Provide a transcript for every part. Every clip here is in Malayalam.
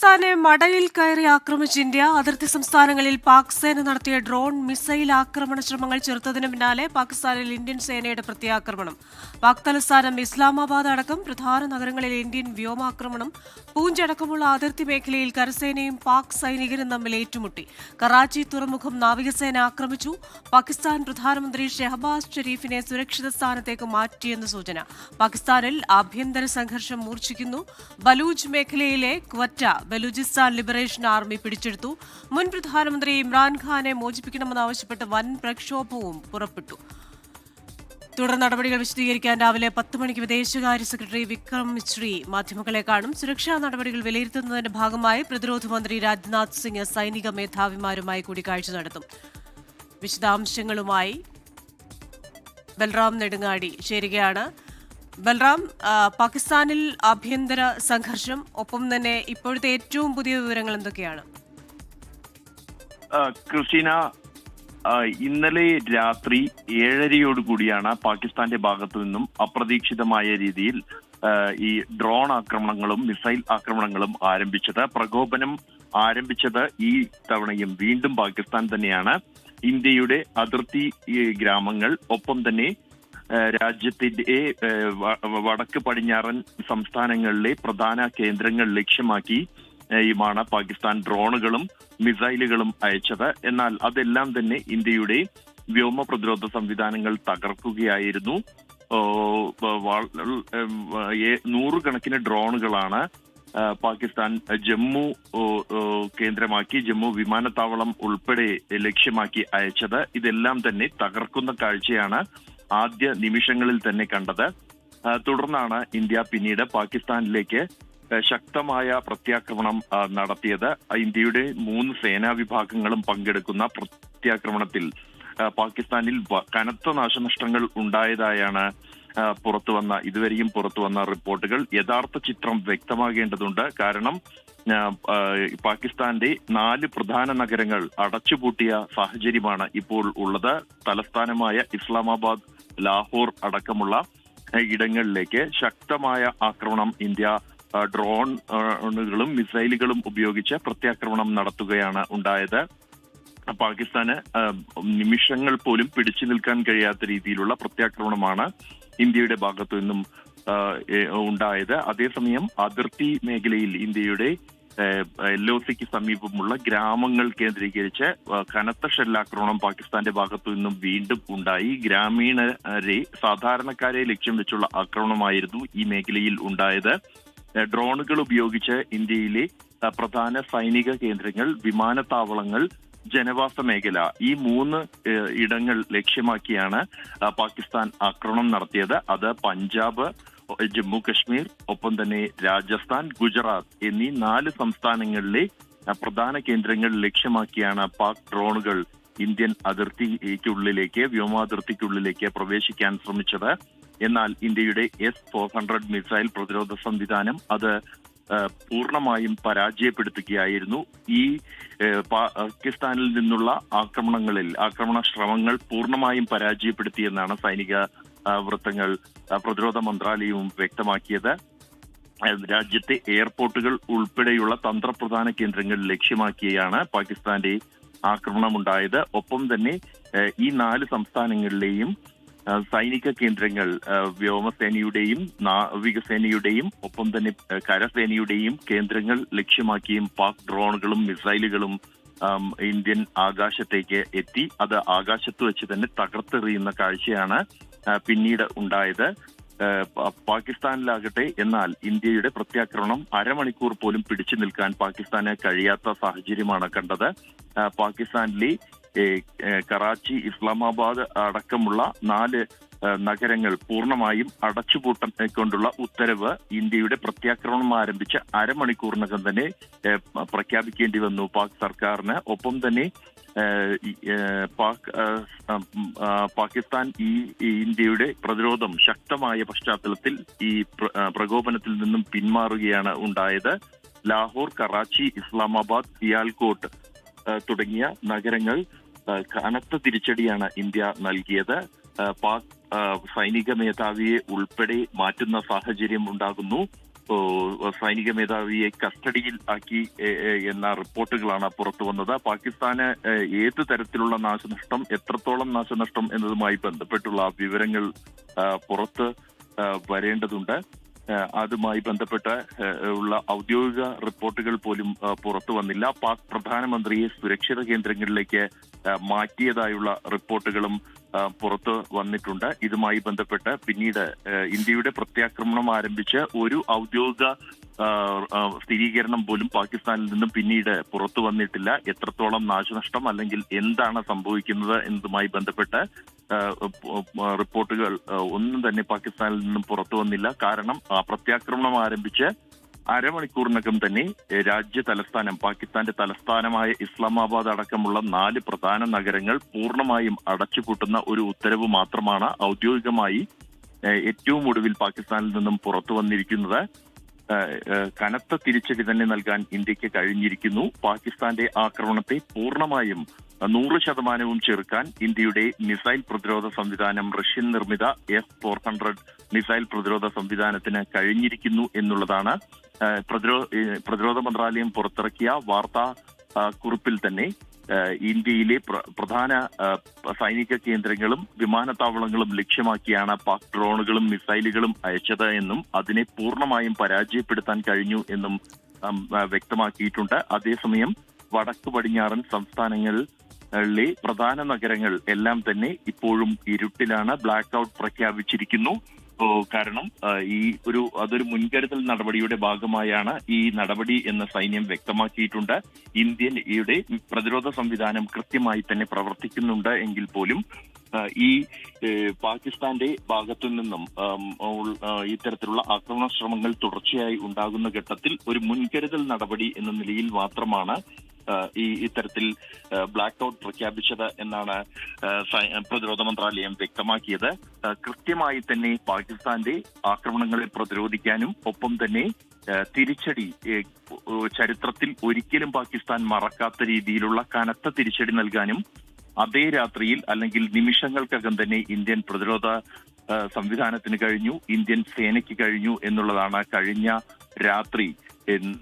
പാകിസ്ഥാനെ മടയിൽ കയറി ആക്രമിച്ച ഇന്ത്യ. അതിർത്തി സംസ്ഥാനങ്ങളിൽ പാക് സേന നടത്തിയ ഡ്രോൺ മിസൈൽ ആക്രമണ ശ്രമങ്ങൾ ചെറുത്തതിന് പിന്നാലെ പാകിസ്ഥാനിൽ ഇന്ത്യൻ സേനയുടെ പ്രത്യാക്രമണം. പാക് തലസ്ഥാനം ഇസ്ലാമാബാദ് അടക്കം പ്രധാന നഗരങ്ങളിൽ ഇന്ത്യൻ വ്യോമാക്രമണം. പൂഞ്ച് അടക്കമുള്ള അതിർത്തി മേഖലയിൽ കരസേനയും പാക് സൈനികരും തമ്മിൽ ഏറ്റുമുട്ടി. കറാച്ചി തുറമുഖം നാവികസേന ആക്രമിച്ചു. പാകിസ്ഥാൻ പ്രധാനമന്ത്രി ഷെഹബാസ് ഷെരീഫിനെ സുരക്ഷിത സ്ഥാനത്തേക്ക് മാറ്റിയെന്ന് സൂചന. പാകിസ്ഥാനിൽ ആഭ്യന്തര സംഘർഷം മൂർച്ഛിക്കുന്നു. ബലൂജ് മേഖലയിലെ ക്വറ്റ ബലൂചിസ്ഥാൻ ലിബറേഷൻ ആർമി പിടിച്ചെടുത്തു. മുൻ പ്രധാനമന്ത്രി ഇമ്രാൻഖാനെ മോചിപ്പിക്കണമെന്നാവശ്യപ്പെട്ട് വൻ പ്രക്ഷോഭവും പുറപ്പെട്ടു. തുടർ നടപടികൾ വിശദീകരിക്കാൻ രാവിലെ 10 മണിക്ക് വിദേശകാര്യ സെക്രട്ടറി വിക്രം മിശ്രി മാധ്യമങ്ങളെ കാണും. സുരക്ഷാ നടപടികൾ വിലയിരുത്തുന്നതിന്റെ ഭാഗമായി പ്രതിരോധ മന്ത്രി രാജ്നാഥ് സിംഗ് സൈനിക മേധാവിമാരുമായി കൂടിക്കാഴ്ച നടത്തും. വിശദാംശങ്ങളുമായി ബൽറാം നെടുങ്ങാടി ചേരുകയാണ്. ബൽറാം, പാകിസ്ഥാനിൽ ആഭ്യന്തര സംഘർഷം, ഒപ്പം തന്നെ ഇപ്പോഴത്തെ ഏറ്റവും പുതിയ വിവരങ്ങൾ എന്തൊക്കെയാണ്? ക്രിസ്റ്റീന, ഇന്നലെ രാത്രി 7:30 പാകിസ്ഥാന്റെ ഭാഗത്തു നിന്നും അപ്രതീക്ഷിതമായ രീതിയിൽ ഈ ഡ്രോൺ ആക്രമണങ്ങളും മിസൈൽ ആക്രമണങ്ങളും ആരംഭിച്ചത്. പ്രകോപനം ആരംഭിച്ചത് ഈ തവണയും വീണ്ടും പാകിസ്ഥാൻ തന്നെയാണ്. ഇന്ത്യയുടെ അതിർത്തി ഗ്രാമങ്ങൾ, ഒപ്പം തന്നെ രാജ്യത്തിന്റെ വടക്ക് പടിഞ്ഞാറൻ സംസ്ഥാനങ്ങളിലെ പ്രധാന കേന്ദ്രങ്ങൾ ലക്ഷ്യമാക്കി യുമാണ് പാകിസ്ഥാൻ ഡ്രോണുകളും മിസൈലുകളും അയച്ചത്. എന്നാൽ അതെല്ലാം തന്നെ ഇന്ത്യയുടെ വ്യോമ പ്രതിരോധ സംവിധാനങ്ങൾ തകർക്കുകയായിരുന്നു. 100 കണക്കിന് ഡ്രോണുകളാണ് പാകിസ്ഥാൻ ജമ്മു കേന്ദ്രമാക്കി, ജമ്മു വിമാനത്താവളം ഉൾപ്പെടെ ലക്ഷ്യമാക്കി അയച്ചത്. ഇതെല്ലാം തന്നെ തകർക്കുന്ന കാഴ്ചയാണ് ആദ്യ നിമിഷങ്ങളിൽ തന്നെ കണ്ടത്. തുടർന്നാണ് ഇന്ത്യ പിന്നീട് പാകിസ്ഥാനിലേക്ക് ശക്തമായ പ്രത്യാക്രമണം നടത്തിയത്. ഇന്ത്യയുടെ 3 സേനാ വിഭാഗങ്ങളും പങ്കെടുക്കുന്ന പ്രത്യാക്രമണത്തിൽ പാകിസ്ഥാനിൽ കനത്ത നാശനഷ്ടങ്ങൾ ഉണ്ടായതായാണ് ഇതുവരെയും പുറത്തു വന്ന റിപ്പോർട്ടുകൾ. യഥാർത്ഥ ചിത്രം വ്യക്തമാകേണ്ടതുണ്ട്. കാരണം പാകിസ്ഥാന്റെ 4 പ്രധാന നഗരങ്ങൾ അടച്ചുപൂട്ടിയ സാഹചര്യമാണ് ഇപ്പോൾ ഉള്ളത്. തലസ്ഥാനമായ ഇസ്ലാമാബാദ്, ലാഹോർ അടക്കമുള്ള ഇടങ്ങളിലേക്ക് ശക്തമായ ആക്രമണം ഇന്ത്യ ഡ്രോണുകളും മിസൈലുകളും ഉപയോഗിച്ച് പ്രത്യാക്രമണം നടത്തുകയാണ് ഉണ്ടായത്. പാകിസ്ഥാന് നിമിഷങ്ങൾ പോലും പിടിച്ചു നിൽക്കാൻ കഴിയാത്ത രീതിയിലുള്ള പ്രത്യാക്രമണമാണ് ഇന്ത്യയുടെ ഭാഗത്തു നിന്നും ഉണ്ടായത്. അതേസമയം അതിർത്തി മേഖലയിൽ ഇന്ത്യയുടെ LOCക്ക് സമീപമുള്ള ഗ്രാമങ്ങൾ കേന്ദ്രീകരിച്ച് കനത്ത ഷെല്ലാക്രമണം പാകിസ്ഥാന്റെ ഭാഗത്തു നിന്നും വീണ്ടും ഉണ്ടായി. ഗ്രാമീണരെ, സാധാരണക്കാരെ ലക്ഷ്യം വെച്ചുള്ള ആക്രമണമായിരുന്നു ഈ മേഖലയിൽ ഉണ്ടായത്. ഡ്രോണുകൾ ഉപയോഗിച്ച് ഇന്ത്യയിലെ പ്രധാന സൈനിക കേന്ദ്രങ്ങൾ, വിമാനത്താവളങ്ങൾ, ജനവാസ മേഖല, ഈ 3 ഇടങ്ങൾ ലക്ഷ്യമാക്കിയാണ് പാകിസ്ഥാൻ ആക്രമണം നടത്തിയത്. അത് പഞ്ചാബ്, ജമ്മു കശ്മീർ, ഒപ്പം തന്നെ രാജസ്ഥാൻ, ഗുജറാത്ത് എന്നീ 4 സംസ്ഥാനങ്ങളിലെ പ്രധാന കേന്ദ്രങ്ങൾ ലക്ഷ്യമാക്കിയാണ് പാക് ഡ്രോണുകൾ ഇന്ത്യൻ അതിർത്തിക്കുള്ളിലേക്ക്, വ്യോമാതിർത്തിക്കുള്ളിലേക്ക് പ്രവേശിക്കാൻ ശ്രമിച്ചത്. എന്നാൽ ഇന്ത്യയുടെ S-400 മിസൈൽ പ്രതിരോധ സംവിധാനം അത് പൂർണ്ണമായും പരാജയപ്പെടുത്തുകയായിരുന്നു. ഈ പാകിസ്ഥാനിൽ നിന്നുള്ള ആക്രമണ ശ്രമങ്ങൾ പൂർണ്ണമായും പരാജയപ്പെടുത്തിയെന്നാണ് സൈനിക വൃത്തങ്ങൾ, പ്രതിരോധ മന്ത്രാലയവും വ്യക്തമാക്കിയത്. രാജ്യത്തെ എയർപോർട്ടുകൾ ഉൾപ്പെടെയുള്ള തന്ത്രപ്രധാന കേന്ദ്രങ്ങൾ ലക്ഷ്യമാക്കിയാണ് പാകിസ്ഥാന്റെ ആക്രമണമുണ്ടായത്. ഒപ്പം തന്നെ ഈ 4 സംസ്ഥാനങ്ങളിലെയും സൈനിക കേന്ദ്രങ്ങൾ, വ്യോമസേനയുടെയും നാവികസേനയുടെയും ഒപ്പം തന്നെ കരസേനയുടെയും കേന്ദ്രങ്ങൾ ലക്ഷ്യമാക്കിയും പാക് ഡ്രോണുകളും മിസൈലുകളും ഇന്ത്യൻ ആകാശത്തേക്ക് എത്തി. അത് ആകാശത്ത് വെച്ച് തന്നെ തകർത്തെറിയുന്ന കാഴ്ചയാണ് പിന്നീട് ഉണ്ടായത്. പാകിസ്ഥാനിലാകട്ടെ എന്നാൽ ഇന്ത്യയുടെ പ്രത്യാക്രമണം അരമണിക്കൂർ പോലും പിടിച്ചു നിൽക്കാൻ പാകിസ്ഥാന് കഴിയാത്ത സാഹചര്യമാണ് കണ്ടത്. പാകിസ്ഥാനിലെ കറാച്ചി, ഇസ്ലാമാബാദ് അടക്കമുള്ള 4 നഗരങ്ങൾ പൂർണ്ണമായും അടച്ചുപൂട്ടിക്കൊണ്ടുള്ള ഉത്തരവ് ഇന്ത്യയുടെ പ്രത്യാക്രമണം ആരംഭിച്ച അരമണിക്കൂറിനകം തന്നെ പ്രഖ്യാപിക്കേണ്ടി വന്നു പാക് സർക്കാരിന്. ഒപ്പം തന്നെ പാകിസ്ഥാൻ ഈ ഇന്ത്യയുടെ പ്രതിരോധം ശക്തമായ പശ്ചാത്തലത്തിൽ ഈ പ്രകോപനത്തിൽ നിന്നും പിന്മാറുകയാണ് ഉണ്ടായത്. ലാഹോർ, കറാച്ചി, ഇസ്ലാമാബാദ്, സിയാൽകോട്ട് തുടങ്ങിയ നഗരങ്ങൾ കനത്ത തിരിച്ചടിയാണ് ഇന്ത്യ നൽകിയത്. പാക് സൈനിക മേധാവിയെ ഉൾപ്പെടെ മാറ്റുന്ന സാഹചര്യം ഉണ്ടാകുന്നു. സൈനിക മേധാവിയെ കസ്റ്റഡിയിൽ ആക്കി എന്ന റിപ്പോർട്ടുകളാണ് പുറത്തു വന്നത്. പാകിസ്ഥാന് ഏത് തരത്തിലുള്ള നാശനഷ്ടം, എത്രത്തോളം നാശനഷ്ടം എന്നതുമായി ബന്ധപ്പെട്ടുള്ള വിവരങ്ങൾ പുറത്ത് വരേണ്ടതുണ്ട്. അതുമായി ബന്ധപ്പെട്ട് ഉള്ള ഔദ്യോഗിക റിപ്പോർട്ടുകൾ പോലും പുറത്തു വന്നില്ല. പാക് പ്രധാനമന്ത്രിയെ സുരക്ഷിത കേന്ദ്രങ്ങളിലേക്ക് മാറ്റിയതായുള്ള റിപ്പോർട്ടുകളും പുറത്തു വന്നിട്ടുണ്ട്. ഇതുമായി ബന്ധപ്പെട്ട് പിന്നീട് ഇന്ത്യയുടെ പ്രത്യാക്രമണം ആരംഭിച്ച് ഒരു ഔദ്യോഗിക സ്ഥിരീകരണം പോലും പാകിസ്ഥാനിൽ നിന്നും പിന്നീട് പുറത്തു വന്നിട്ടില്ല. എത്രത്തോളം നാശനഷ്ടം അല്ലെങ്കിൽ എന്താണ് സംഭവിക്കുന്നത് എന്നതുമായി ബന്ധപ്പെട്ട് റിപ്പോർട്ടുകൾ ഒന്നും തന്നെ പാകിസ്ഥാനിൽ നിന്നും പുറത്തു വന്നില്ല. കാരണം പ്രത്യാക്രമണം ആരംഭിച്ച് അരമണിക്കൂറിനകം തന്നെ രാജ്യ തലസ്ഥാനം, പാകിസ്ഥാന്റെ തലസ്ഥാനമായ ഇസ്ലാമാബാദ് അടക്കമുള്ള 4 പ്രധാന നഗരങ്ങൾ പൂർണ്ണമായും അടച്ചുപൂട്ടുന്ന ഒരു ഉത്തരവ് മാത്രമാണ് ഔദ്യോഗികമായി ഏറ്റവും ഒടുവിൽ പാകിസ്ഥാനിൽ നിന്നും പുറത്തു വന്നിരിക്കുന്നത്. കനത്ത തിരിച്ചടി തന്നെ നൽകാൻ ഇന്ത്യക്ക് കഴിഞ്ഞിരിക്കുന്നു. പാകിസ്ഥാന്റെ ആക്രമണത്തെ പൂർണ്ണമായും 100% ചെറുക്കാൻ ഇന്ത്യയുടെ മിസൈൽ പ്രതിരോധ സംവിധാനം, റഷ്യൻ നിർമ്മിത S-400 മിസൈൽ പ്രതിരോധ സംവിധാനത്തിന് കഴിഞ്ഞിരിക്കുന്നു എന്നുള്ളതാണ് പ്രതിരോധ മന്ത്രാലയം പുറത്തിറക്കിയ വാർത്താ കുറിപ്പിൽ തന്നെ. ഇന്ത്യയിലെ പ്രധാന സൈനിക കേന്ദ്രങ്ങളും വിമാനത്താവളങ്ങളും ലക്ഷ്യമാക്കിയാണ് പാക് ഡ്രോണുകളും മിസൈലുകളും അയച്ചത് എന്നും അതിനെ പൂർണ്ണമായും പരാജയപ്പെടുത്താൻ കഴിഞ്ഞു എന്നും വ്യക്തമാക്കിയിട്ടുണ്ട്. അതേസമയം വടക്ക് പടിഞ്ഞാറൻ സംസ്ഥാനങ്ങളിലെ പ്രധാന നഗരങ്ങൾ എല്ലാം തന്നെ ഇപ്പോഴും ഇരുട്ടിലാണ്. Black out പ്രഖ്യാപിച്ചിരിക്കുന്നു. കാരണം അതൊരു മുൻകരുതൽ നടപടിയുടെ ഭാഗമായാണ് ഈ നടപടി എന്ന് സൈന്യം വ്യക്തമാക്കിയിട്ടുണ്ട്. ഇന്ത്യയുടെ പ്രതിരോധ സംവിധാനം കൃത്യമായി തന്നെ പ്രവർത്തിക്കുന്നുണ്ട് എങ്കിൽ പോലും ഈ പാകിസ്ഥാന്റെ ഭാഗത്തു നിന്നും ഇത്തരത്തിലുള്ള ആക്രമണ ശ്രമങ്ങൾ തുടർച്ചയായി ഉണ്ടാകുന്ന ഘട്ടത്തിൽ ഒരു മുൻകരുതൽ നടപടി എന്ന നിലയിൽ മാത്രമാണ് ഇത്തരത്തിൽ ബ്ലാക്ക് ഔട്ട് പ്രഖ്യാപിച്ചത് എന്നാണ് പ്രതിരോധ മന്ത്രാലയം വ്യക്തമാക്കിയത്. കൃത്യമായി തന്നെ പാകിസ്ഥാന്റെ ആക്രമണങ്ങളെ പ്രതിരോധിക്കാനും ഒപ്പം തന്നെ തിരിച്ചടി, ചരിത്രത്തിൽ ഒരിക്കലും പാകിസ്ഥാൻ മറക്കാത്ത രീതിയിലുള്ള കനത്ത തിരിച്ചടി നൽകാനും അതേ രാത്രിയിൽ അല്ലെങ്കിൽ നിമിഷങ്ങൾക്കകം തന്നെ ഇന്ത്യൻ പ്രതിരോധ സംവിധാനത്തിന് കഴിഞ്ഞു, ഇന്ത്യൻ സേനയ്ക്ക് കഴിഞ്ഞു എന്നുള്ളതാണ് കഴിഞ്ഞ രാത്രി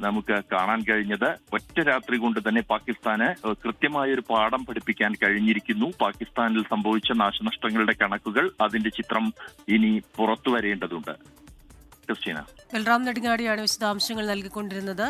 നമുക്ക് കാണാൻ കഴിഞ്ഞത്. ഒറ്റ രാത്രി കൊണ്ട് തന്നെ പാകിസ്ഥാന് കൃത്യമായ ഒരു പാഠം പഠിപ്പിക്കാൻ കഴിഞ്ഞിരിക്കുന്നു. പാകിസ്ഥാനിൽ സംഭവിച്ച നാശനഷ്ടങ്ങളുടെ കണക്കുകൾ, അതിന്റെ ചിത്രം ഇനി പുറത്തു വരേണ്ടതുണ്ട്. ക്രിസ്റ്റീന. ബൽറാം നെടുങ്ങാടിയാണ് വിശദാംശങ്ങൾ നൽകിക്കൊണ്ടിരുന്നത്.